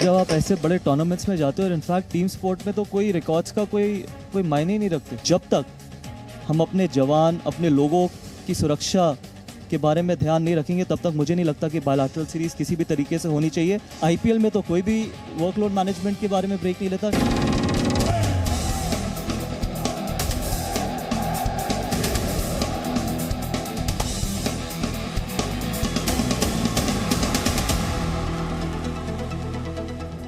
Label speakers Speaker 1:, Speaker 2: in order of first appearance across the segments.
Speaker 1: जब आप ऐसे बड़े टूर्नामेंट्स में जाते हो और इनफैक्ट टीम स्पोर्ट में तो कोई रिकॉर्ड्स का कोई मायने ही नहीं रखते। जब तक हम अपने जवान, अपने लोगों की सुरक्षा के बारे में ध्यान नहीं रखेंगे तब तक मुझे नहीं लगता कि बायलैटरल सीरीज किसी भी तरीके से होनी चाहिए। आईपीएल में तो कोई भी वर्कलोड मैनेजमेंट के बारे में ब्रेक नहीं लेता।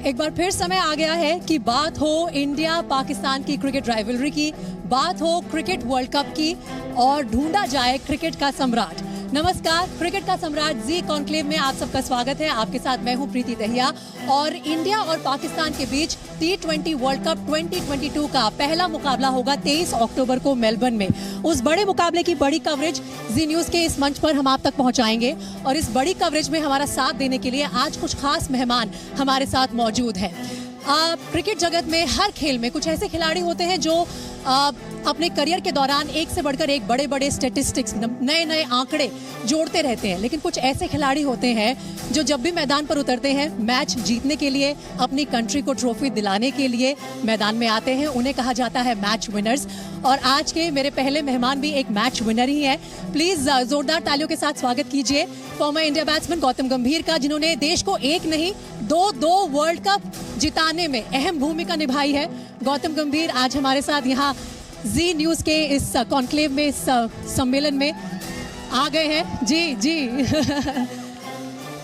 Speaker 2: एक बार फिर समय आ गया है कि बात हो इंडिया पाकिस्तान की क्रिकेट राइवलरी की, बात हो क्रिकेट वर्ल्ड कप की और ढूंढा जाए क्रिकेट का सम्राट। नमस्कार, क्रिकेट का सम्राट जी कॉन्क्लेव में आप सबका स्वागत है। आपके साथ मैं हूं प्रीति दहिया और इंडिया और पाकिस्तान के बीच T20 वर्ल्ड कप 2022 का पहला मुकाबला होगा 23 अक्टूबर को मेलबर्न में। उस बड़े मुकाबले की बड़ी कवरेज जी न्यूज के इस मंच पर हम आप तक पहुंचाएंगे और इस बड़ी कवरेज में हमारा साथ देने के लिए आज कुछ खास मेहमान हमारे साथ मौजूद हैं। क्रिकेट जगत में हर खेल में कुछ ऐसे खिलाड़ी होते हैं जो अपने करियर के दौरान एक से बढ़कर एक बड़े बड़े स्टैटिस्टिक्स, नए नए आंकड़े जोड़ते रहते हैं। लेकिन कुछ ऐसे खिलाड़ी होते हैं जो जब भी मैदान पर उतरते हैं मैच जीतने के लिए, अपनी कंट्री को ट्रॉफी दिलाने के लिए मैदान में आते हैं। उन्हें कहा जाता है मैच विनर्स। और आज के मेरे पहले मेहमान भी एक मैच विनर ही है। प्लीज जोरदार तालियों के साथ स्वागत कीजिए फॉर्मर इंडिया बैट्समैन गौतम गंभीर का, जिन्होंने देश को एक नहीं दो वर्ल्ड कप जिताने में अहम भूमिका निभाई है। गौतम गंभीर आज हमारे साथ यहाँ जी न्यूज के इस कॉन्क्लेव में, इस सम्मेलन में आ गए हैं। जी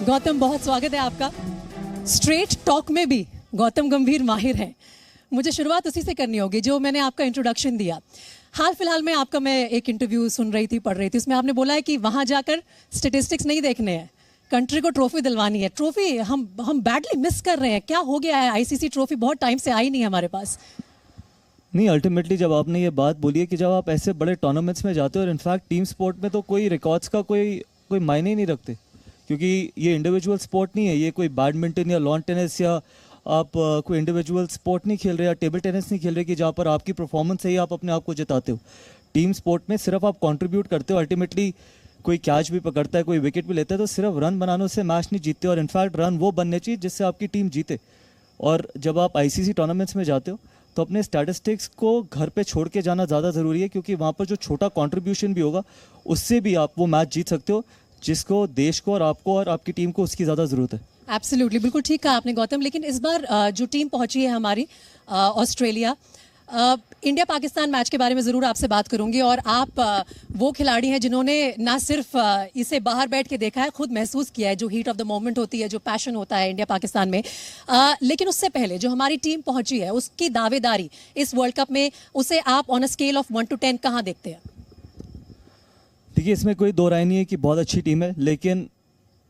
Speaker 2: गौतम, बहुत स्वागत है आपका। स्ट्रेट टॉक में भी गौतम गंभीर माहिर हैं। मुझे शुरुआत उसी से करनी होगी जो मैंने आपका इंट्रोडक्शन दिया। हाल फिलहाल में आपका मैं एक इंटरव्यू सुन रही थी, पढ़ रही थी, उसमें आपने बोला है कि वहां जाकर स्टेटिस्टिक्स नहीं देखने हैं, कंट्री को ट्रॉफी दिलवानी है। ट्रॉफी हम बैडली मिस कर रहे हैं, क्या हो गया है? आईसीसी ट्रॉफी बहुत टाइम से आई नहीं हमारे पास।
Speaker 1: नहीं, अल्टीमेटली जब आपने ये बात बोली है कि जब आप ऐसे बड़े टूर्नामेंट्स में जाते हो और इनफैक्ट टीम स्पोर्ट में तो कोई रिकॉर्ड्स का कोई मायने ही नहीं रखते, क्योंकि ये इंडिविजुअल स्पोर्ट नहीं है। ये कोई बैडमिंटन या लॉन टेनिस या आप कोई इंडिविजुअल स्पोर्ट नहीं खेल रहे या टेबल टेनिस नहीं खेल रहे कि जहाँ पर आपकी परफॉर्मेंस से ही आप अपने आप को जिताते हो। टीम स्पोर्ट में सिर्फ आप कंट्रीब्यूट करते हो। अल्टीमेटली कोई कैच भी पकड़ता है, कोई विकेट भी लेता है, तो सिर्फ रन बनाने से मैच नहीं जीतते। और इनफैक्ट रन वो बनने चाहिए जिससे आपकी टीम जीते। और जब आप आईसीसी टूर्नामेंट्स में जाते हो तो अपने स्टैटिस्टिक्स को घर पे छोड़ के जाना ज़्यादा ज़रूरी है, क्योंकि वहाँ पर जो छोटा कंट्रीब्यूशन भी होगा उससे भी आप वो मैच जीत सकते हो जिसको देश को और आपको और आपकी टीम को उसकी ज़्यादा ज़रूरत है।
Speaker 2: एब्सोल्युटली, बिल्कुल ठीक कहा आपने गौतम। लेकिन इस बार जो टीम पहुंची है हमारी ऑस्ट्रेलिया, इंडिया पाकिस्तान मैच के बारे में ज़रूर आपसे बात करूंगी। और आप वो खिलाड़ी हैं जिन्होंने ना सिर्फ इसे बाहर बैठ के देखा है, खुद महसूस किया है जो हीट ऑफ द मोमेंट होती है, जो पैशन होता है इंडिया पाकिस्तान में। लेकिन उससे पहले जो हमारी टीम पहुंची है उसकी दावेदारी इस वर्ल्ड कप में, उसे आप on a scale of 1 to 10 कहाँ देखते हैं?
Speaker 1: देखिए, इसमें कोई दो राय नहीं है कि बहुत अच्छी टीम है, लेकिन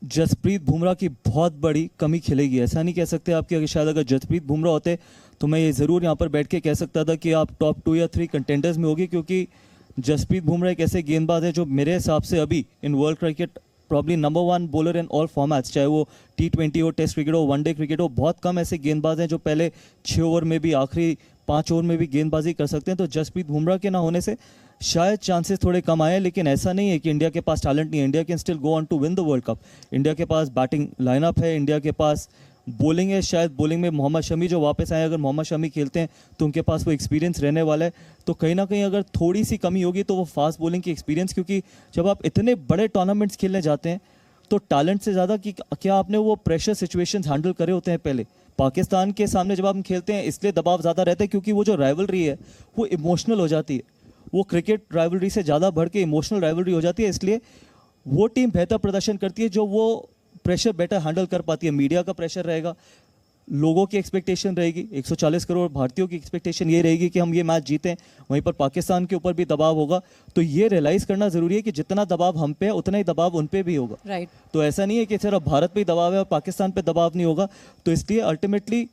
Speaker 1: जसप्रीत बुमराह की बहुत बड़ी कमी खिलेगी। ऐसा नहीं कह सकते आप कि अगर शायद अगर जसप्रीत बुमराह होते तो मैं ये ज़रूर यहाँ पर बैठ के कह सकता था कि आप टॉप 2 या 3 कंटेंडर्स में होगी, क्योंकि जसप्रीत बुमराह एक ऐसे गेंदबाज है जो मेरे हिसाब से अभी in world cricket probably number 1 bowler in all formats, चाहे वो T20 हो, टेस्ट क्रिकेट हो, वनडे क्रिकेट हो। बहुत कम ऐसे गेंदबाज हैं जो पहले 6 ओवर में भी, आखिरी 5 ओवर में भी गेंदबाजी कर सकते हैं। तो जसप्रीत बुमराह के ना होने से शायद चांसेस थोड़े कम आए, लेकिन ऐसा नहीं है कि इंडिया के पास टैलेंट नहीं है। India can still go on to win the World Cup. India के पास बैटिंग लाइनअप है, इंडिया के पास बॉलिंग है। शायद बॉलिंग में मोहम्मद शमी जो वापस आए, अगर मोहम्मद शमी खेलते हैं तो उनके पास वो एक्सपीरियंस रहने वाला है। तो कहीं ना कहीं अगर थोड़ी सी कमी होगी तो वो फास्ट बॉलिंग की एक्सपीरियंस, क्योंकि जब आप इतने बड़े टूर्नामेंट्स खेलने जाते हैं तो टैलेंट से ज़्यादा कि क्या आपने वो प्रेशर सिचुएशंस हैंडल करे होते हैं पहले। पाकिस्तान के सामने जब हम खेलते हैं इसलिए दबाव ज़्यादा रहता है क्योंकि वो जो राइवलरी है वो इमोशनल हो जाती है। वो क्रिकेट राइवलरी से ज़्यादा बढ़ के इमोशनल राइवलरी हो जाती है, इसलिए वो टीम बेहतर प्रदर्शन करती है जो वो प्रेशर बेटर हैंडल कर पाती है। मीडिया का प्रेशर रहेगा, लोगों की एक्सपेक्टेशन रहेगी, 140 करोड़ भारतीयों की एक्सपेक्टेशन ये रहेगी कि हम ये मैच जीतें। वहीं पर पाकिस्तान के ऊपर भी दबाव होगा। तो ये रियलाइज़ करना ज़रूरी है कि जितना दबाव हम पे है उतना ही दबाव उन पे भी होगा।
Speaker 2: राइट।
Speaker 1: तो ऐसा नहीं है कि सिर्फ भारत पे ही दबाव है और पाकिस्तान पे दबाव नहीं होगा। तो इसलिए अल्टीमेटली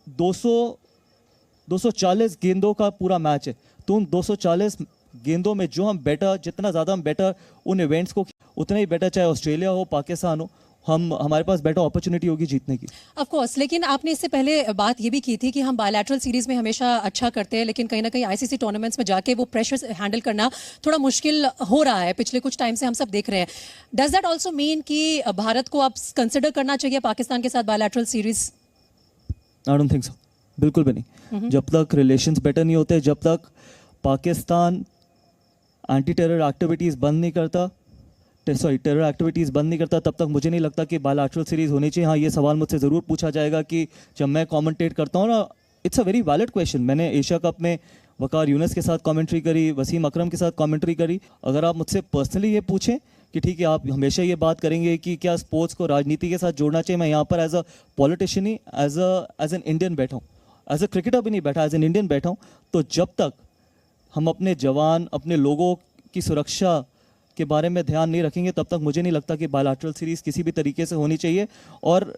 Speaker 1: 240 गेंदों का पूरा मैच है। तो उन 240 गेंदों में जो हम बेटर, जितना ज़्यादा हम बेटर उन इवेंट्स को, उतना ही बेटर, चाहे ऑस्ट्रेलिया हो, पाकिस्तान हो, हमारे पास बेटर अपॉर्चुनिटी होगी जीतने की।
Speaker 2: ऑफ कोर्स, लेकिन आपने इससे पहले बात ये भी की थी कि हम बायलैटरल सीरीज में हमेशा अच्छा करते हैं, लेकिन कहीं ना कहीं आईसीसी टूर्नामेंट्स में जाके वो प्रेशर हैंडल करना थोड़ा मुश्किल हो रहा है पिछले कुछ टाइम से, हम सब देख रहे हैं। डज दैट आल्सो मीन कि भारत को अब कंसिडर करना चाहिए पाकिस्तान के साथ bilateral series?
Speaker 1: I don't think so, बिल्कुल भी नहीं। जब तक रिलेशंस बेटर नहीं होते, जब तक पाकिस्तान एंटी टेरर एक्टिविटीज़ बंद नहीं करता, टेरर एक्टिविटीज़ बंद नहीं करता, तब तक मुझे नहीं लगता कि बायलैटरल सीरीज़ होनी चाहिए। हाँ, ये सवाल मुझसे ज़रूर पूछा जाएगा कि जब मैं कमेंटेट करता हूँ ना, it's a very valid question. मैंने एशिया कप में वकार यूनुस के साथ कमेंट्री करी, वसीम अकरम के साथ कमेंट्री करी। अगर आप मुझसे पर्सनली ये पूछें कि ठीक है, आप हमेशा ये बात करेंगे कि क्या स्पोर्ट्स को राजनीति के साथ जोड़ना चाहिए, मैं यहाँ पर एज अ पॉलिटिशियन ही, एज एन इंडियन बैठा हूँ, एज अ क्रिकेटर भी नहीं बैठा, एज एन इंडियन बैठा हूँ। तो जब तक हम अपने जवान, अपने लोगों की सुरक्षा के बारे में ध्यान नहीं रखेंगे, तब तक मुझे नहीं लगता कि बायलैटरल सीरीज़ किसी भी तरीके से होनी चाहिए। और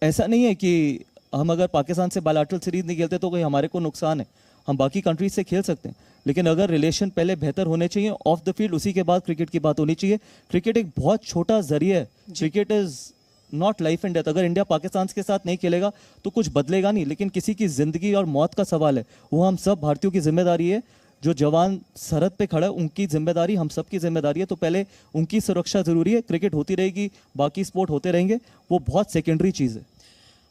Speaker 1: ऐसा नहीं है कि हम अगर पाकिस्तान से बायलैटरल सीरीज़ नहीं खेलते तो कोई हमारे को नुकसान है, हम बाकी कंट्रीज से खेल सकते हैं। लेकिन अगर रिलेशन पहले बेहतर होने चाहिए ऑफ द फील्ड, उसी के बाद क्रिकेट की बात होनी चाहिए। क्रिकेट एक बहुत छोटा जरिया है, cricket is not life and death. अगर इंडिया पाकिस्तान के साथ नहीं खेलेगा तो कुछ बदलेगा नहीं, लेकिन किसी की ज़िंदगी और मौत का सवाल है, वो हम सब भारतीयों की जिम्मेदारी है। जो जवान सरहद पे खड़ा है उनकी जिम्मेदारी, हम सब की जिम्मेदारी है। तो पहले उनकी सुरक्षा ज़रूरी है। क्रिकेट होती रहेगी, बाकी स्पोर्ट होते रहेंगे, वो बहुत सेकेंडरी चीज़ है।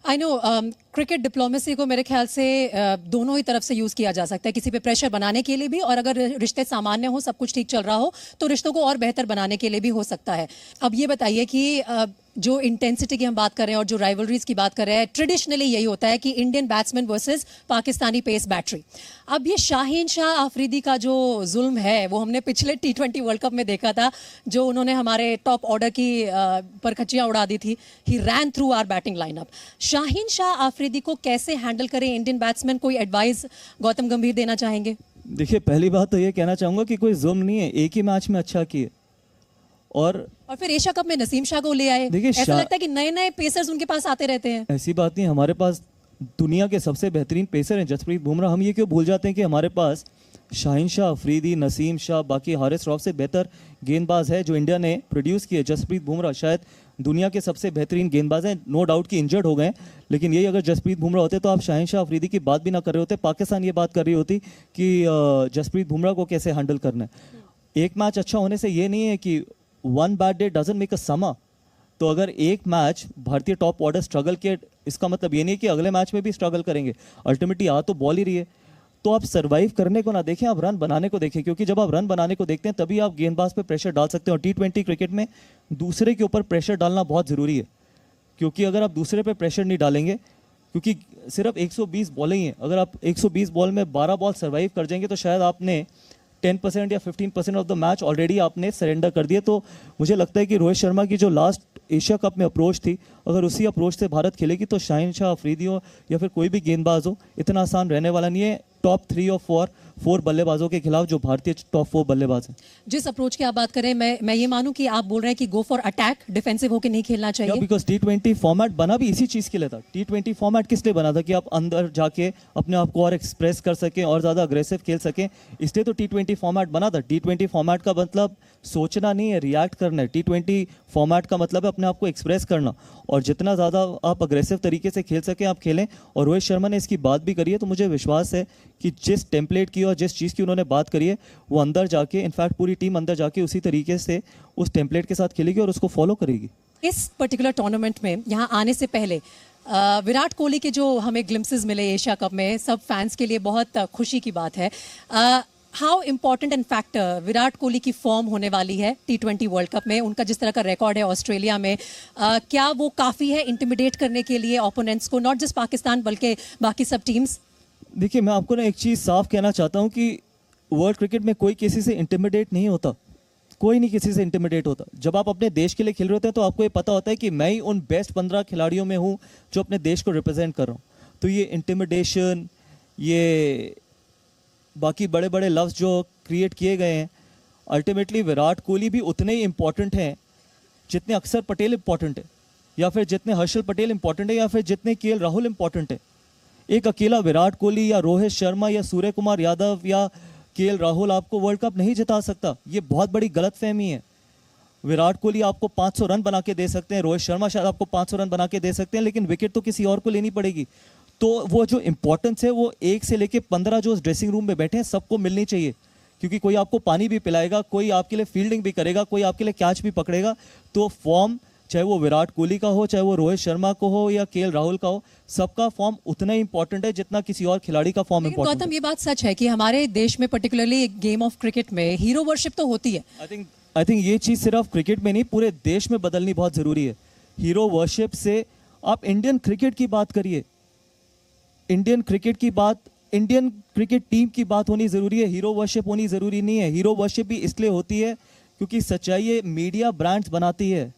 Speaker 2: आई नो, क्रिकेट डिप्लोमेसी को मेरे ख्याल से दोनों ही तरफ से यूज़ किया जा सकता है, किसी पे प्रेशर बनाने के लिए भी, और अगर रिश्ते सामान्य हो, सब कुछ ठीक चल रहा हो, तो रिश्तों को और बेहतर बनाने के लिए भी हो सकता है। अब ये बताइए कि जो इंटेंसिटी की हम बात कर रहे हैं और जो राइवलरीज की बात कर रहे हैं, ट्रेडिशनली यही होता है कि Indian batsman versus Pakistani pace battery. अब ये शाहीन शाह आफरीदी का जो जुल्म है वो हमने पिछले T20 वर्ल्ड कप में देखा था, जो उन्होंने हमारे टॉप ऑर्डर की परखचियाँ उड़ा दी थी। He ran through our batting lineup. Shaheen Shah Afridi को कैसे हैंडल करें इंडियन बैट्समैन? कोई एडवाइस गौतम गंभीर देना चाहेंगे?
Speaker 1: देखिए, पहली बात तो ये कहना चाहूँगा कि कोई जुल्म नहीं है, एक ही मैच में अच्छा किए और
Speaker 2: फिर एशिया कप में नसीम शाह को ले आए।
Speaker 1: देखिए,
Speaker 2: ऐसा लगता है कि नए नए पेसर्स उनके पास आते रहते हैं।
Speaker 1: ऐसी बात नहीं, हमारे पास दुनिया के सबसे बेहतरीन पेसर हैं, जसप्रीत बुमराह। हम ये क्यों भूल जाते हैं कि हमारे पास शाहीन शाह अफरीदी, नसीम शाह, बाकी हारिस रऊफ से बेहतर गेंदबाज है जो इंडिया ने प्रोड्यूस किए। जसप्रीत बुमराह शायद दुनिया के सबसे बेहतरीन गेंदबाज हैं। नो डाउट कि इंजर्ड हो गए, लेकिन यही अगर जसप्रीत बुमराह होते तो आप शाहीन शाह अफरीदी की बात भी ना कर रहे होते, पाकिस्तान ये बात कर रही होती कि जसप्रीत बुमराह को कैसे हैंडल करना है। एक मैच अच्छा होने से ये नहीं है कि one bad day doesn't make a summer. तो अगर एक मैच भारतीय टॉप ऑर्डर स्ट्रगल किए, इसका मतलब ये नहीं है कि अगले मैच में भी स्ट्रगल करेंगे। अल्टीमेटली आ तो बॉल ही रही है, तो आप सर्वाइव करने को ना देखें, आप रन बनाने को देखें, क्योंकि जब आप रन बनाने को देखते हैं तभी आप गेंदबाज पे प्रेशर डाल सकते हैं। और T20 क्रिकेट में दूसरे के ऊपर प्रेशर डालना बहुत ज़रूरी है, क्योंकि अगर आप दूसरे पे प्रेशर नहीं डालेंगे, क्योंकि सिर्फ 120 बॉलें ही हैं, अगर आप 120 बॉल में 12 बॉल सर्वाइव कर जाएंगे तो शायद आपने 10% या 15% ऑफ द मैच ऑलरेडी आपने सरेंडर कर दिया। तो मुझे लगता है कि रोहित शर्मा की जो लास्ट एशिया कप में अप्रोच थी, अगर उसी अप्रोच से भारत खेलेगी तो शाहीन शाह अफरीदी हो या फिर कोई भी गेंदबाज हो, इतना आसान रहने वाला नहीं है टॉप 3 और 4 बल्लेबाजों के खिलाफ जो भारतीय टॉप 4 बल्लेबाज हैं।
Speaker 2: जिस अप्रोच की आप बात करें, मैं ये मानूं कि आप बोल रहे हैं कि गो फॉर अटैक, डिफेंसिव होकर नहीं खेलना चाहिए।
Speaker 1: बिकॉज T20 फॉर्मेट बना भी इसी चीज़ के लिए था। T20 फॉर्मेट किस लिए बना था? कि आप अंदर जाके अपने आप को और एक्सप्रेस कर सकें और ज़्यादा अग्रेसिव खेल सकें, इसलिए तो T20 फॉर्मेट बना था। T20 फॉर्मेट का मतलब सोचना नहीं है, रिएक्ट करना है। T20 फॉर्मेट का मतलब है अपने आप को एक्सप्रेस करना, और जितना ज़्यादा आप अग्रेसिव तरीके से खेल सकें आप खेलें। और रोहित शर्मा ने इसकी बात भी करी है, तो मुझे विश्वास है कि जिस टेम्पलेट की और जिस चीज़ की उन्होंने बात करी है, वो अंदर जाके, इनफैक्ट पूरी टीम अंदर जाके उसी तरीके से उस टेम्पलेट के साथ खेलेगी और उसको फॉलो करेगी।
Speaker 2: इस पर्टिकुलर टूर्नामेंट में यहाँ आने से पहले विराट कोहली के जो हमें ग्लिम्पसेस मिले एशिया कप में, सब फैंस के लिए बहुत खुशी की बात है। How important and factor Virat Kohli की फॉर्म होने वाली है T20 वर्ल्ड कप में? उनका जिस तरह का रिकॉर्ड है ऑस्ट्रेलिया में, क्या वो काफ़ी है इंटिमिडेट करने के लिए ओपोनेंट्स को, नॉट जस्ट पाकिस्तान बल्कि बाकी सब टीम्स?
Speaker 1: देखिए, मैं आपको ना एक चीज़ साफ कहना चाहता हूँ कि वर्ल्ड क्रिकेट में कोई किसी से इंटिमिडेट नहीं होता, कोई नहीं किसी से इंटिमिडेट होता। जब आप अपने देश के लिए खेल रहे होते हैं तो आपको ये पता होता है कि मैं ही उन बेस्ट 15 खिलाड़ियों में हूँ जो अपने देश को रिप्रेजेंट कर रहा हूँ। तो ये इंटिमिडेशन, ये बाकी बड़े बड़े लफ्ज़ जो क्रिएट किए गए हैं, अल्टीमेटली विराट कोहली भी उतने ही इंपॉर्टेंट हैं जितने अक्षर पटेल इंपॉर्टेंट है, या फिर जितने हर्षल पटेल इंपॉर्टेंट है, या फिर जितने KL राहुल इंपॉर्टेंट है। एक अकेला विराट कोहली या रोहित शर्मा या सूर्य कुमार यादव या KL राहुल आपको वर्ल्ड कप नहीं जिता सकता। ये बहुत बड़ी गलतफहमी है। विराट कोहली आपको 500 रन बना के दे सकते हैं, रोहित शर्मा शायद आपको 500 रन बना के दे सकते हैं, लेकिन विकेट तो किसी और को लेनी पड़ेगी। तो वो जो इंपॉर्टेंस है वो 1 से लेके 15 जो ड्रेसिंग रूम में बैठे हैं सबको मिलनी चाहिए, क्योंकि कोई आपको पानी भी पिलाएगा, कोई आपके लिए फील्डिंग भी करेगा, कोई आपके लिए कैच भी पकड़ेगा। तो फॉर्म चाहे वो विराट कोहली का हो, चाहे वो रोहित शर्मा को हो या केएल राहुल का हो, सबका फॉर्म उतना ही इंपॉर्टेंट है जितना किसी और खिलाड़ी का फॉर्म
Speaker 2: लेकिन
Speaker 1: इंपॉर्टेंट
Speaker 2: गौतम, ये बात सच है कि हमारे देश में पर्टिकुलरली गेम ऑफ क्रिकेट में हीरो वर्शिप तो होती है।
Speaker 1: है। आई थिंक ये चीज़ सिर्फ क्रिकेट में नहीं, पूरे देश में बदलनी बहुत ज़रूरी है। हीरो वर्शिप से आप इंडियन क्रिकेट की बात करिए, इंडियन क्रिकेट की बात, इंडियन क्रिकेट टीम की बात होनी ज़रूरी है, हीरो वर्शिप होनी ज़रूरी नहीं है। हीरो वर्शिप भी इसलिए होती है क्योंकि सच्चाई ये मीडिया ब्रांड्स बनाती है।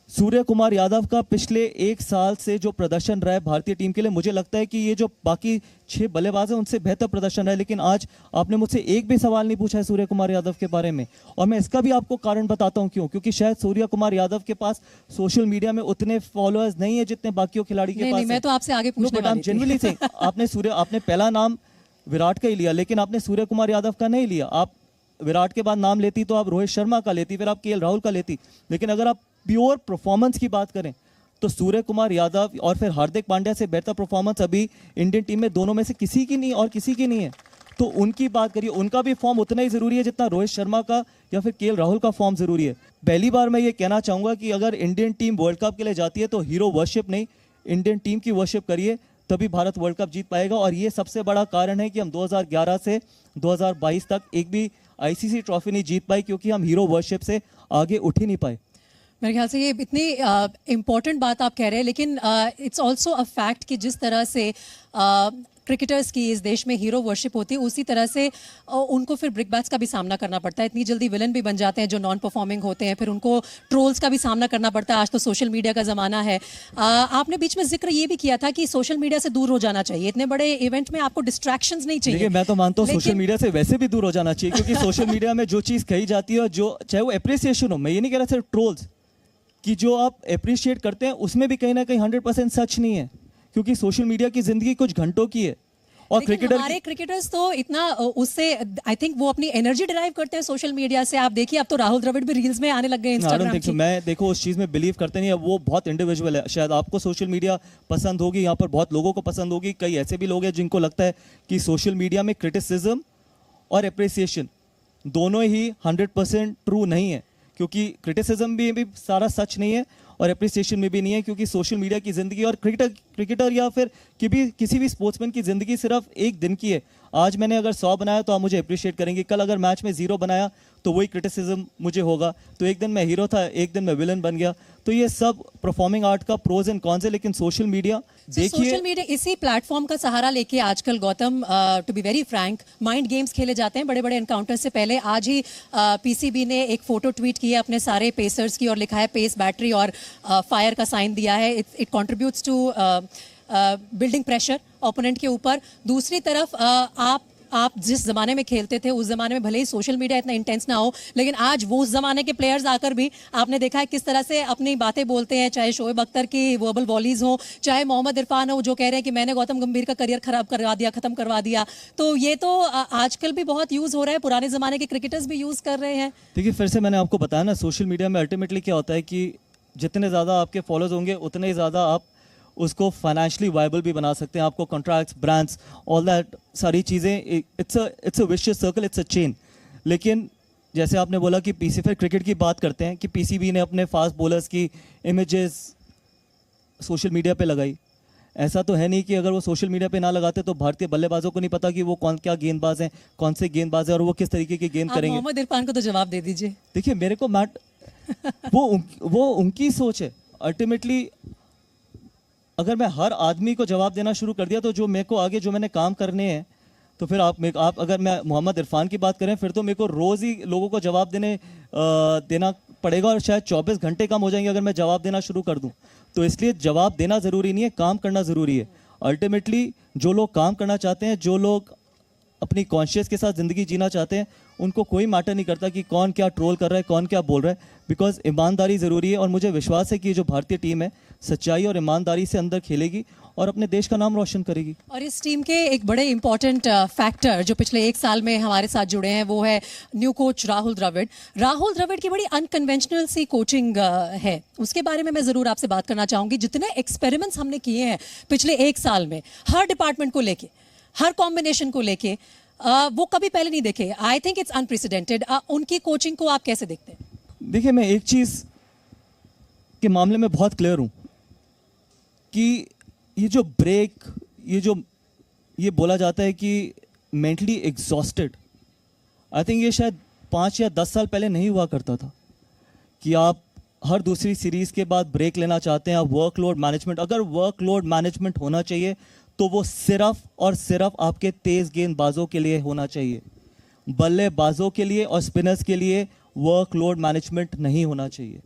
Speaker 1: सूर्य कुमार यादव का पिछले 1 साल से जो प्रदर्शन रहा है भारतीय टीम के लिए, मुझे लगता है कि ये जो बाकी 6 बल्लेबाज हैं उनसे बेहतर प्रदर्शन रहा है, लेकिन आज आपने मुझसे एक भी सवाल नहीं पूछा है सूर्य कुमार यादव के बारे में। और मैं इसका भी आपको कारण बताता हूं क्यों, क्योंकि शायद सूर्य कुमार यादव के पास सोशल मीडिया में उतने फॉलोअर्स नहीं है जितने बाकी खिलाड़ी के
Speaker 2: नहीं,
Speaker 1: पास
Speaker 2: नहीं, मैं तो आपसे आगे पूछने वाली थी।
Speaker 1: जेन्युइनली से आपने पहला नाम विराट का ही लिया, लेकिन आपने सूर्य कुमार यादव का नहीं लिया। आप विराट के बाद नाम लेती तो आप रोहित शर्मा का लेती, फिर आप केएल राहुल का लेती। लेकिन अगर आप प्योर परफॉर्मेंस की बात करें तो सूर्य कुमार यादव और फिर हार्दिक पांड्या से बेहतर परफॉर्मेंस अभी इंडियन टीम में दोनों में से किसी की नहीं और किसी की नहीं है। तो उनकी बात करिए, उनका भी फॉर्म उतना ही जरूरी है जितना रोहित शर्मा का या फिर केएल राहुल का फॉर्म जरूरी है। पहली बार मैं ये कहना चाहूंगा कि अगर इंडियन टीम वर्ल्ड कप के लिए जाती है तो हीरो वर्शिप नहीं, इंडियन टीम की वर्शिप करिए, तभी भारत वर्ल्ड कप जीत पाएगा। और ये सबसे बड़ा कारण है कि हम 2011 से 2022 तक एक भी आईसीसी ट्रॉफी नहीं जीत पाई, क्योंकि हम हीरो वर्शिप से आगे उठ ही नहीं पाए।
Speaker 2: मेरे ख्याल से ये इतनी इम्पोर्टेंट बात आप कह रहे हैं, लेकिन इट्स ऑल्सो अ फैक्ट कि जिस तरह से क्रिकेटर्स की इस देश में हीरो वर्शिप होती है, उसी तरह से उनको फिर ब्रिकबैट्स का भी सामना करना पड़ता है। इतनी जल्दी विलन भी बन जाते हैं जो नॉन परफॉर्मिंग होते हैं, फिर उनको ट्रोल्स का भी सामना करना पड़ता है। आज तो सोशल मीडिया का ज़माना है। आपने बीच में जिक्र ये भी किया था कि सोशल मीडिया से दूर हो जाना चाहिए, इतने बड़े इवेंट में आपको डिस्ट्रैक्शंस नहीं चाहिए।
Speaker 1: देखिए, मैं तो मानता हूँ सोशल मीडिया से वैसे भी दूर हो जाना चाहिए, क्योंकि सोशल मीडिया में जो चीज़ कही जाती है और जो चाहे वो एप्रिसिएशन हो, मैं ये नहीं कह रहा सिर्फ ट्रोल्स कि जो आप अप्रिशिएट करते हैं उसमें भी कहीं ना कहीं 100% सच नहीं है, क्योंकि सोशल मीडिया की जिंदगी कुछ घंटों की है। और
Speaker 2: हमारे क्रिकेटर्स तो इतना उससे आई थिंक वो अपनी एनर्जी डिराइव करते हैं सोशल मीडिया से। आप देखिए, अब तो राहुल द्रविड़ भी रील्स में आने लग गए इंस्टाग्राम की।
Speaker 1: मैं देखो उस चीज़ में बिलीव करते नहीं है, वो बहुत इंडिविजुअल है। शायद आपको सोशल मीडिया पसंद होगी, यहाँ पर बहुत लोगों को पसंद होगी, कई ऐसे भी लोग हैं जिनको लगता है कि सोशल मीडिया में क्रिटिसिज्म और अप्रिसिएशन दोनों ही 100% ट्रू नहीं है, क्योंकि क्रिटिसिज्म भी सारा सच नहीं है और अप्रिसिएशन में भी नहीं है, क्योंकि सोशल मीडिया की ज़िंदगी और क्रिकेटर या फिर किसी भी स्पोर्ट्समैन की ज़िंदगी सिर्फ एक दिन की है। आज मैंने अगर 100 बनाया तो आप मुझे अप्रिशिएट करेंगे, कल अगर मैच में 0 बनाया तो वही क्रिटिसिज्म मुझे होगा। तो एक दिन मैं हीरो था, एक दिन मैं विलन बन गया। तो ये सब परफॉर्मिंग आर्ट का प्रोज एंड कॉन्स है। लेकिन सोशल मीडिया देखिए,
Speaker 2: सोशल मीडिया इसी प्लेटफॉर्म का सहारा लेके आजकल Gautam, to be very frank, mind games खेले जाते हैं बड़े बड़े एनकाउंटर से पहले। आज ही पीसीबी ने एक फोटो ट्वीट की है अपने सारे पेसर्स की और लिखा है पेस, बैटरी और फायर का साइन दिया है। It contributes to building pressure opponent के ऊपर। दूसरी तरफ आप जिस ज़माने में खेलते थे उस ज़माने में भले ही सोशल मीडिया इतना इंटेंस ना हो, लेकिन आज वो उस ज़माने के प्लेयर्स आकर भी आपने देखा है किस तरह से अपनी बातें बोलते हैं, चाहे शोएब अख्तर की वर्बल वॉलीज हो, चाहे मोहम्मद इरफान हो जो कह रहे हैं कि मैंने गौतम गंभीर का करियर खराब करवा दिया, ख़त्म करवा दिया। तो ये तो आजकल भी बहुत यूज़ हो रहा है, पुराने ज़माने के क्रिकेटर्स भी यूज़ कर रहे हैं।
Speaker 1: देखिए, फिर से मैंने आपको बताया ना, सोशल मीडिया में अल्टीमेटली क्या होता है कि जितने ज़्यादा आपके फॉलोअर्स होंगे उतने ही ज़्यादा आप उसको फाइनेंशियली वायबल भी बना सकते हैं। आपको कॉन्ट्रैक्ट्स, ब्रांड्स, ऑल दैट सारी चीज़ें, it's a vicious circle, it's a chain. लेकिन जैसे आपने बोला कि पीसी, फिर क्रिकेट की बात करते हैं कि पीसीबी ने अपने फास्ट बॉलर्स की इमेजेस सोशल मीडिया पे लगाई। ऐसा तो है नहीं कि अगर वो सोशल मीडिया पे ना लगाते तो भारतीय बल्लेबाजों को नहीं पता कि वो क्या गेंदबाज हैं, कौन से गेंदबाज हैं और वो किस तरीके की गेंद करेंगे।
Speaker 2: मोहम्मद इरफान को तो जवाब दे दीजिए।
Speaker 1: देखिए, मेरे को वो उनकी सोच है। अल्टीमेटली अगर मैं हर आदमी को जवाब देना शुरू कर दिया तो जो मेरे को आगे जो मैंने काम करने हैं, तो फिर आप अगर मैं मोहम्मद इरफान की बात करें फिर तो मेरे को रोज़ ही लोगों को जवाब देना पड़ेगा और शायद 24 घंटे कम हो जाएंगे अगर मैं जवाब देना शुरू कर दूं। तो इसलिए जवाब देना ज़रूरी नहीं है, काम करना ज़रूरी है। अल्टीमेटली जो लोग काम करना चाहते हैं, जो लोग अपनी कॉन्शियस के साथ ज़िंदगी जीना चाहते हैं, उनको कोई मैटर नहीं करता कि कौन क्या ट्रोल कर रहा है, कौन क्या बोल रहा है, बिकॉज ईमानदारी ज़रूरी है। और मुझे विश्वास है कि जो भारतीय टीम है सच्चाई और ईमानदारी से अंदर खेलेगी और अपने देश का नाम रोशन करेगी।
Speaker 2: और इस टीम के एक बड़े इंपॉर्टेंट फैक्टर जो पिछले एक साल में हमारे साथ जुड़े हैं वो है न्यू कोच राहुल द्रविड़। राहुल द्रविड़ की बड़ी अनकन्वेंशनल सी कोचिंग है, उसके बारे में मैं ज़रूर आपसे बात करना चाहूँगी। जितने एक्सपेरिमेंट्स हमने किए हैं पिछले एक साल में हर डिपार्टमेंट को लेके, हर कॉम्बिनेशन को लेके, वो कभी पहले नहीं देखे। I think it's unprecedented. उनकी कोचिंग को आप कैसे देखते हैं?
Speaker 1: देखिए, मैं एक चीज़ के मामले में बहुत क्लियर हूँ कि ये जो ब्रेक, ये बोला जाता है कि मेंटली एग्जॉस्टेड, आई थिंक ये शायद 5 या 10 साल पहले नहीं हुआ करता था कि आप हर दूसरी सीरीज के बाद ब्रेक लेना चाहते हैं। आप वर्कलोड मैनेजमेंट, अगर वर्कलोड मैनेजमेंट होना चाहिए तो वो सिर्फ और सिर्फ आपके तेज गेंदबाजों के लिए होना चाहिए, बल्लेबाजों के लिए और स्पिनर्स के लिए वर्कलोड मैनेजमेंट नहीं होना चाहिए।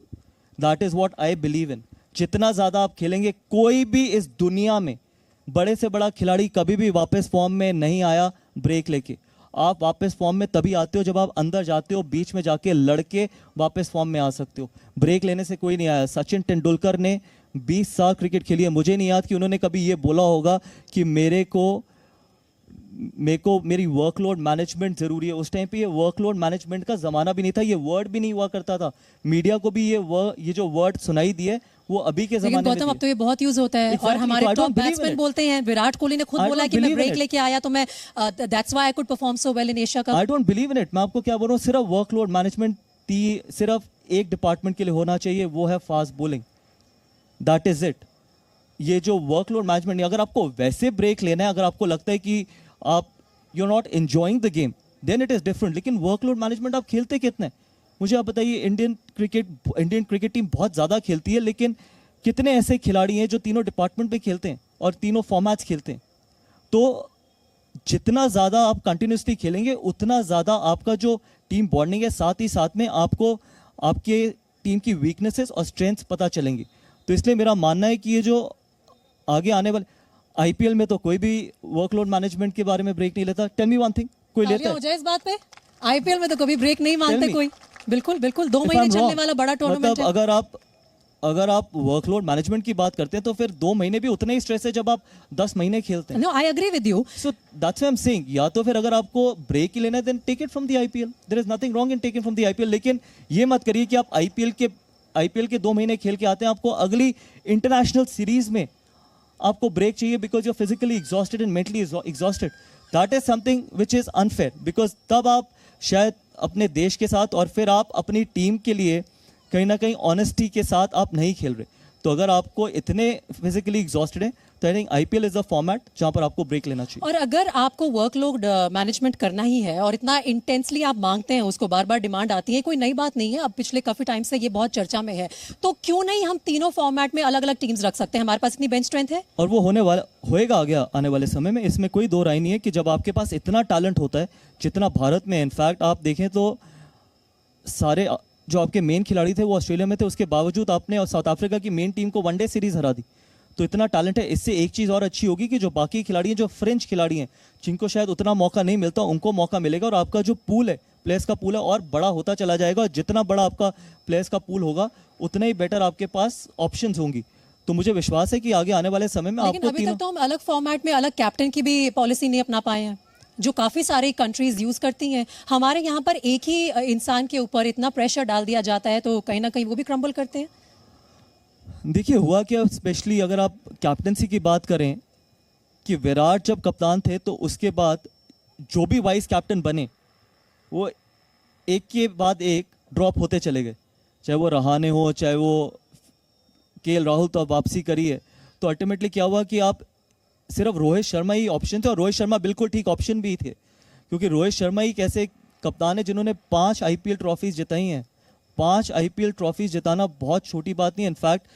Speaker 1: That is what I believe in. जितना ज़्यादा आप खेलेंगे, कोई भी इस दुनिया में बड़े से बड़ा खिलाड़ी कभी भी वापस फॉर्म में नहीं आया ब्रेक लेके। आप वापस फॉर्म में तभी आते हो जब आप अंदर जाते हो, बीच में जाके लड़के वापस फॉर्म में आ सकते हो। ब्रेक लेने से कोई नहीं आया। सचिन तेंदुलकर ने 20 साल क्रिकेट खेली है, मुझे नहीं याद कि उन्होंने कभी ये बोला होगा कि मेरे को मेरी वर्कलोड मैनेजमेंट जरूरी है। उस टाइम पे ये वर्कलोड मैनेजमेंट का जमाना भी नहीं था, ये वर्ड भी नहीं हुआ करता था। मीडिया को भी ये जो वर्ड सुनाई दिए वो अभी के
Speaker 2: लेकिन
Speaker 1: जमाने में
Speaker 2: गौतम अब तो ये बहुत यूज होता है। और हमारे टॉप बैट्समैन बोलते हैं, विराट कोहली ने खुद बोला है कि मैं ब्रेक लेके आया तो मैं that's why I could perform so well in Asia cup.
Speaker 1: I don't believe in it. मैं आपको क्या बोल रहा हूँ, सिर्फ वर्कलोड मैनेजमेंट सिर्फ एक डिपार्टमेंट के लिए होना चाहिए, वो है fast bowling. That is it. ये जो वर्कलोड मैनेजमेंट, अगर आपको वैसे ब्रेक लेना है, अगर आपको लगता है कि आप you are not enjoying the game, then it is different. लेकिन वर्कलोड मैनेजमेंट आप खेलते कितने, मुझे आप बताइए। इंडियन क्रिकेट टीम बहुत ज़्यादा खेलती है, लेकिन कितने ऐसे खिलाड़ी हैं जो तीनों डिपार्टमेंट पे खेलते हैं और तीनों फॉर्मेट्स खेलते हैं? तो जितना ज़्यादा आप कंटिन्यूसली खेलेंगे उतना ज़्यादा आपका जो टीम बॉन्डिंग है, साथ ही साथ में आपको आपके टीम की वीकनेसेस और स्ट्रेंथ्स पता चलेंगी। तो इसलिए मेरा मानना है कि ये जो आगे आने वाले आईपीएल में तो कोई भी वर्कलोड मैनेजमेंट के बारे में ब्रेक नहीं लेता। टेल मी वन थिंग, कोई लेता
Speaker 2: हो जाए इस बात पे? आईपीएल में तो कभी ब्रेक नहीं मांगते कोई। बिल्कुल बिल्कुल, 2 महीने चलने वाला बड़ा टूर्नामेंट है।
Speaker 1: अगर आप वर्कलोड मैनेजमेंट की बात करते हैं तो फिर 2 महीने भी उतना ही स्ट्रेस है जब आप 10 महीने खेलते हैं।
Speaker 2: No, I agree with you.
Speaker 1: So that's why I am saying, या तो फिर अगर आपको ब्रेक ही लेना है then take it from the IPL. There is nothing wrong in taking from the IPL. लेकिन ये मत करिए कि आप आईपीएल के 2 महीने खेल के आते हैं, आपको अगली इंटरनेशनल सीरीज में आपको ब्रेक चाहिए because you are physically exhausted and mentally exhausted. That is something which is unfair, because तब आप शायद अपने देश के साथ और फिर आप अपनी टीम के लिए कहीं ना कहीं ऑनेस्टी के साथ आप नहीं खेल रहे। तो अगर आपको इतने फिजिकली एग्जॉस्टेड है तो I think IPL is a format जहां पर आपको ब्रेक लेना चाहिए।
Speaker 2: और अगर आपको वर्कलोड मैनेजमेंट करना ही है और इतना इंटेंसली आप मांगते हैं, उसको बार बार डिमांड आती है, कोई नई बात नहीं है, अब पिछले काफी टाइम से ये बहुत चर्चा में है, तो क्यों नहीं हम तीनों फॉर्मेट में अलग अलग टीम्स रख सकते हैं? हमारे पास इतनी बेंच स्ट्रेंथ है। और
Speaker 1: वो होएगा आगे आने वाले समय में, इसमें कोई दो राय नहीं है कि जब आपके पास इतना टैलेंट होता है जितना भारत में, इनफैक्ट आप देखें तो सारे जो आपके मेन खिलाड़ी थे वो ऑस्ट्रेलिया में थे, उसके बावजूद आपने और साउथ अफ्रीका की मेन टीम को वनडे सीरीज हरा दी। तो इतना टैलेंट है। इससे एक चीज़ और अच्छी होगी कि जो बाकी खिलाड़ी हैं, जो फ्रेंच खिलाड़ी हैं जिनको शायद उतना मौका नहीं मिलता, उनको मौका मिलेगा और आपका जो पूल है, प्लेयर्स का पूल है, और बड़ा होता चला जाएगा। और जितना बड़ा आपका प्लेयर्स का पूल होगा उतना ही बेटर आपके पास ऑप्शंस होंगी। तो मुझे विश्वास है कि आगे आने वाले समय में आपको
Speaker 2: अभी तक तो हम अलग फॉर्मेट में अलग कैप्टन की भी पॉलिसी नहीं अपना पाए हैं, जो काफ़ी सारी कंट्रीज यूज़ करती हैं। हमारे यहाँ पर एक ही इंसान के ऊपर इतना प्रेशर डाल दिया जाता है तो कहीं ना कहीं वो भी क्रम्बल करते हैं।
Speaker 1: देखिए हुआ क्या, स्पेशली अगर आप कैप्टनसी की बात करें कि विराट जब कप्तान थे तो उसके बाद जो भी वाइस कैप्टन बने वो एक के बाद एक ड्रॉप होते चले गए, चाहे वो रहाणे हो, चाहे वो केएल राहुल तो अब वापसी करी है। तो अल्टीमेटली क्या हुआ कि आप सिर्फ रोहित शर्मा ही ऑप्शन थे, और रोहित शर्मा बिल्कुल ठीक ऑप्शन भी थे, क्योंकि रोहित शर्मा ही कैसे कप्तान है जिन्होंने 5 आईपीएल ट्रॉफीज जिताई हैं। 5 आईपीएल ट्रॉफीज जिताना बहुत छोटी बात नहीं है। इनफैक्ट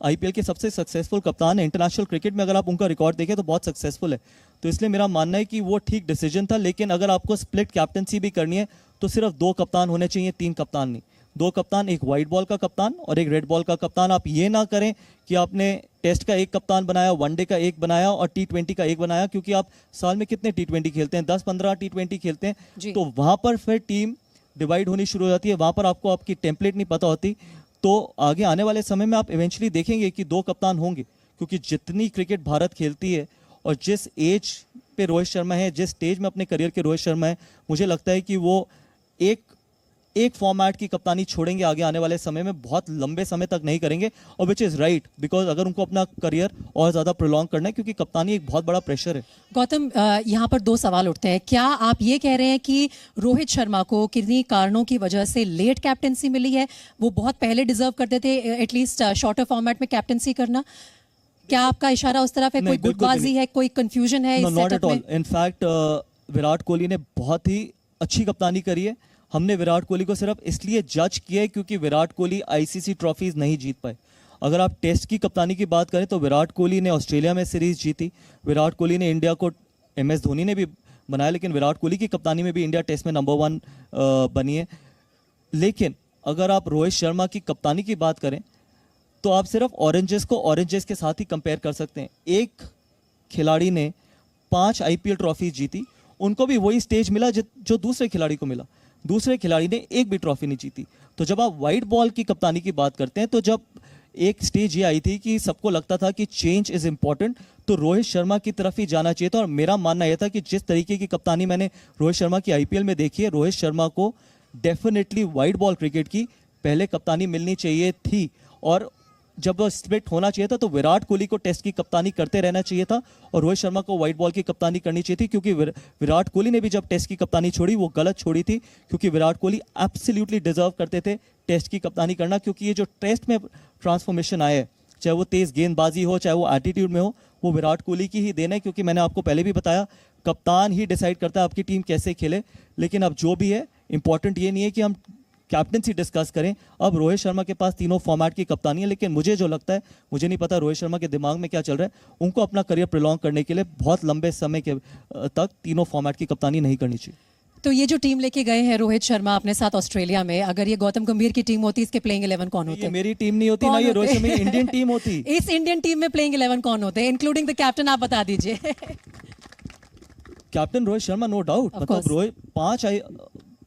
Speaker 1: आईपीएल के सबसे सक्सेसफुल कप्तान है इंटरनेशनल क्रिकेट में, अगर आप उनका रिकॉर्ड देखें तो बहुत सक्सेसफुल है। तो इसलिए मेरा मानना है कि वो ठीक डिसीजन था। लेकिन अगर आपको स्प्लिट कैप्टनसी भी करनी है तो सिर्फ 2 कप्तान होने चाहिए, 3 कप्तान नहीं। 2 कप्तान, एक वाइट बॉल का कप्तान और एक रेड बॉल का कप्तान। आप ये ना करें कि आपने टेस्ट का एक कप्तान बनाया, वनडे का एक बनाया और T20 का एक बनाया, क्योंकि आप साल में कितने T20 खेलते हैं, 10-15 T20 खेलते हैं। तो वहां पर फिर टीम डिवाइड होनी शुरू हो जाती है, वहां पर आपको आपकी टेम्पलेट नहीं पता होती। तो आगे आने वाले समय में आप इवेंचुअली देखेंगे कि 2 कप्तान होंगे, क्योंकि जितनी क्रिकेट भारत खेलती है और जिस एज पे रोहित शर्मा है, जिस स्टेज में अपने करियर के रोहित शर्मा है, मुझे लगता है कि वो एक फॉर्मेट की कप्तानी छोड़ेंगे आगे आने वाले समय में, बहुत लंबे समय तक नहीं करेंगे, और विच इज़ राइट, बिकॉज अगर उनको अपना करियर और ज़्यादा प्रोलॉन्ग करना है, क्योंकि कप्तानी एक बहुत बड़ा प्रेशर है।
Speaker 2: गौतम, यहाँ पर 2 सवाल उठते हैं। क्या आप ये कह रहे हैं कि रोहित शर्मा को किन्हीं कारणों की वजह से लेट कैप्टनसी मिली है, वो बहुत पहले डिजर्व करते थे एटलीस्ट शॉर्टर फॉर्मेट में कैप्टनसी करना? क्या आपका इशारा उस तरफ है? कोई गुटबाजी है, कोई कंफ्यूजन है इस
Speaker 1: नॉट
Speaker 2: सेटअप
Speaker 1: एट
Speaker 2: में?
Speaker 1: ऑल। इनफैक्ट विराट कोहली ने बहुत ही अच्छी कप्तानी करी है। हमने विराट कोहली को सिर्फ इसलिए जज किया है क्योंकि विराट कोहली आईसीसी ट्रॉफीज नहीं जीत पाए। अगर आप टेस्ट की कप्तानी की बात करें तो विराट कोहली ने ऑस्ट्रेलिया में सीरीज जीती, विराट कोहली ने इंडिया को, MS धोनी ने भी बनाया, लेकिन विराट कोहली की कप्तानी में भी इंडिया टेस्ट में नंबर 1 बनी है। लेकिन अगर आप रोहित शर्मा की कप्तानी की बात करें तो आप सिर्फ ऑरेंजेस को ऑरेंजेस के साथ ही कंपेयर कर सकते हैं। एक खिलाड़ी ने 5 IPL ट्रॉफी जीती, उनको भी वही स्टेज मिला जो दूसरे खिलाड़ी को मिला, दूसरे खिलाड़ी ने एक भी ट्रॉफी नहीं जीती। तो जब आप वाइट बॉल की कप्तानी की बात करते हैं, तो जब एक स्टेज ये आई थी कि सबको लगता था कि चेंज इज इंपॉर्टेंट, तो रोहित शर्मा की तरफ ही जाना चाहिए था। और मेरा मानना यह था कि जिस तरीके की कप्तानी मैंने रोहित शर्मा की IPL में देखी है, रोहित शर्मा को डेफिनेटली वाइट बॉल क्रिकेट की पहले कप्तानी मिलनी चाहिए थी, और जब स्प्लिट होना चाहिए था तो विराट कोहली को टेस्ट की कप्तानी करते रहना चाहिए था और रोहित शर्मा को वाइट बॉल की कप्तानी करनी चाहिए थी। क्योंकि विराट कोहली ने भी जब टेस्ट की कप्तानी छोड़ी वो गलत छोड़ी थी, क्योंकि विराट कोहली एब्सोल्युटली डिजर्व करते थे टेस्ट की कप्तानी करना, क्योंकि ये जो टेस्ट में ट्रांसफॉर्मेशन आया है, चाहे वो तेज गेंदबाजी हो, चाहे वो एटीट्यूड में हो, वो विराट कोहली की ही देन है। क्योंकि मैंने आपको पहले भी बताया, कप्तान ही डिसाइड करता है आपकी टीम कैसे खेले। लेकिन अब जो भी है, इंपॉर्टेंट ये नहीं है कि हम कैप्टनसी डिस्कस करें। अब रोहित शर्मा के पास तीनों फॉर्मेट की कप्तानी है, लेकिन मुझे जो लगता है, मुझे नहीं पता रोहित शर्मा के दिमाग में क्या चल रहा है, उनको अपना करियर प्रोलॉन्ग करने के लिए बहुत लंबे समय के तक तीनों फॉर्मेट की कप्तानी नहीं करनी चाहिए।
Speaker 2: तो ये जो टीम लेके गए हैं रोहित शर्मा अपने साथ ऑस्ट्रेलिया में, अगर ये गौतम गंभीर की टीम होती, इसके प्लेइंग 11 कौन होते?
Speaker 1: ये मेरी टीम नहीं होती ना, ये रोहित शर्मा की इंडियन टीम होती।
Speaker 2: इस इंडियन टीम में प्लेइंग 11 कौन होते हैं, इंक्लूडिंग द कैप्टन? आप बता दीजिए।
Speaker 1: Captain Rohit Sharma, no doubt. मतलब रोहित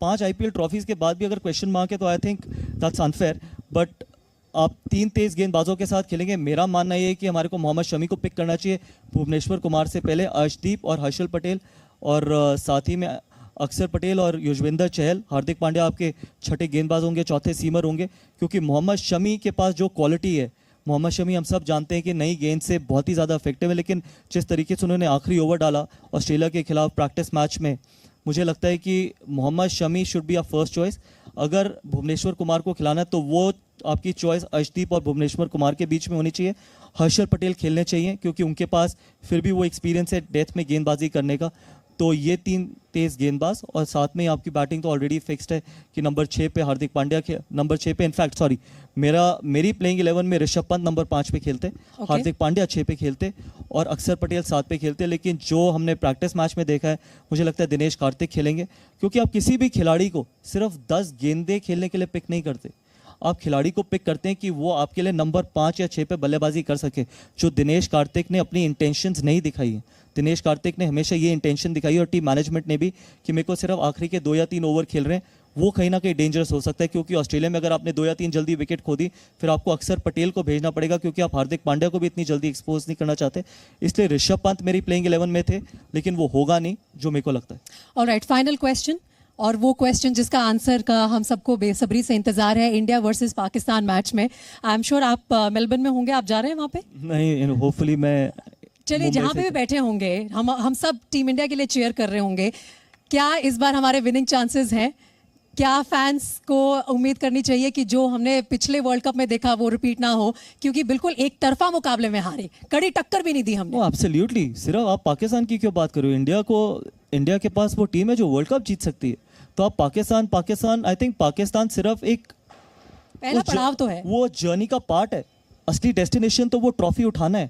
Speaker 1: 5 IPL ट्रॉफीज के बाद भी अगर क्वेश्चन मार्क है तो I think that's unfair. But आप 3 तेज गेंदबाजों के साथ खेलेंगे। मेरा मानना ये है कि हमारे को मोहम्मद शमी को पिक करना चाहिए भुवनेश्वर कुमार से पहले, अर्शदीप और हर्षल पटेल, और साथ ही में अक्षर पटेल और युजवेंद्र चहल। हार्दिक पांड्या आपके छठे गेंदबाज होंगे, चौथे सीमर होंगे, क्योंकि मोहम्मद शमी के पास जो क्वालिटी है, मोहम्मद शमी हम सब जानते हैं कि नई गेंद से बहुत ही ज़्यादा इफेक्टिव है, लेकिन जिस तरीके से उन्होंने आखिरी ओवर डाला ऑस्ट्रेलिया के खिलाफ प्रैक्टिस मैच में, मुझे लगता है कि Mohammed Shami should be a first choice. अगर भुवनेश्वर कुमार को खिलाना है तो वो आपकी चॉइस अर्शदीप और भुवनेश्वर कुमार के बीच में होनी चाहिए। हर्षल पटेल खेलने चाहिए क्योंकि उनके पास फिर भी वो एक्सपीरियंस है डेथ में गेंदबाजी करने का। तो ये 3 तेज गेंदबाज, और साथ में आपकी बैटिंग तो ऑलरेडी फिक्स्ड है कि नंबर 6 पे हार्दिक पांड्या नंबर 6 पे, इनफैक्ट सॉरी, मेरी प्लेइंग 11 में ऋषभ पंत नंबर 5 पे खेलते, हार्दिक पांड्या 6 पे खेलते और अक्षर पटेल 7 पे खेलते। लेकिन जो हमने प्रैक्टिस मैच में देखा है, मुझे लगता है दिनेश कार्तिक खेलेंगे, क्योंकि आप किसी भी खिलाड़ी को सिर्फ 10 गेंदें खेलने के लिए पिक नहीं करते, आप खिलाड़ी को पिक करते हैं कि वो आपके लिए नंबर 5 या 6 पे बल्लेबाजी कर सके। जो दिनेश कार्तिक ने अपनी इंटेंशंस नहीं दिखाई है, दिनेश कार्तिक ने हमेशा ये इंटेंशन दिखाई और टीम मैनेजमेंट ने भी, कि मेरे को सिर्फ आखिरी के 2 या 3 ओवर खेल रहे हैं, वो कहीं ना कहीं डेंजरस हो सकता है। क्योंकि ऑस्ट्रेलिया में अगर आपने 2 या 3 जल्दी विकेट खो दी, फिर आपको अक्षर पटेल को भेजना पड़ेगा, क्योंकि आप हार्दिक पांड्या को भी इतनी जल्दी एक्सपोज नहीं करना चाहते। इसलिए ऋषभ पंत मेरी प्लेइंग 11 में थे, लेकिन वो होगा नहीं जो मेरे को लगता है।
Speaker 2: ऑलराइट, फाइनल क्वेश्चन, और वो क्वेश्चन जिसका आंसर का हम सबको बेसब्री से इंतजार है, इंडिया वर्सेस पाकिस्तान मैच में। आई एम श्योर आप मेलबर्न में होंगे, आप जा रहे हैं वहाँ पे?
Speaker 1: नहीं, होपफुली मैं,
Speaker 2: चलिए जहाँ पे भी बैठे होंगे, हम सब टीम इंडिया के लिए चीयर कर रहे होंगे। क्या इस बार हमारे विनिंग चांसेस हैं? क्या फैंस को उम्मीद करनी चाहिए कि जो हमने पिछले वर्ल्ड कप में देखा वो रिपीट ना हो? क्योंकि बिल्कुल एक तरफा मुकाबले में हारे, कड़ी टक्कर भी नहीं दी हमने।
Speaker 1: एब्सोल्युटली। सिर्फ आप पाकिस्तान की क्यों बात करो? इंडिया के पास वो टीम है जो वर्ल्ड कप जीत सकती है। तो आप पाकिस्तान आई थिंक पाकिस्तान सिर्फ एक
Speaker 2: पहला पड़ाव तो है, वो
Speaker 1: जर्नी का पार्ट है। असली डेस्टिनेशन तो वो ट्रॉफी उठाना है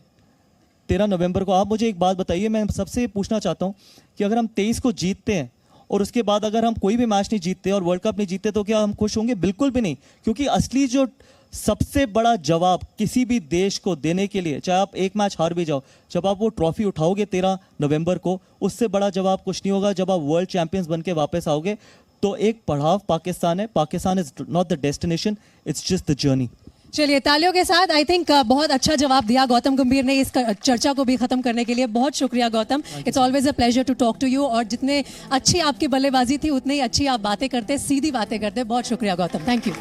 Speaker 1: 13 नवंबर को। आप मुझे एक बात बताइए, मैं सबसे पूछना चाहता हूँ कि अगर हम 23 को जीतते हैं और उसके बाद अगर हम कोई भी मैच नहीं जीतते और वर्ल्ड कप नहीं जीतते, तो क्या हम खुश होंगे? बिल्कुल भी नहीं। क्योंकि असली जो सबसे बड़ा जवाब किसी भी देश को देने के लिए, चाहे आप एक मैच हार भी जाओ, जब आप वो ट्रॉफी उठाओगे 13 नवंबर को, उससे बड़ा जवाब कुछ नहीं होगा। जब आप वर्ल्ड चैंपियंस बन के वापस आओगे, तो एक पड़ाव पाकिस्तान है. Pakistan is not the destination, it's just the journey.
Speaker 2: चलिए तालियों के साथ आई थिंक बहुत अच्छा जवाब दिया गौतम गंभीर ने इस चर्चा को भी खत्म करने के लिए. बहुत शुक्रिया Gautam. It's always a pleasure to talk to you. और जितने अच्छी आपकी बल्लेबाजी थी उतनी ही अच्छी आप बातें करते, सीधी बातें करते. बहुत शुक्रिया गौतम. Thank you.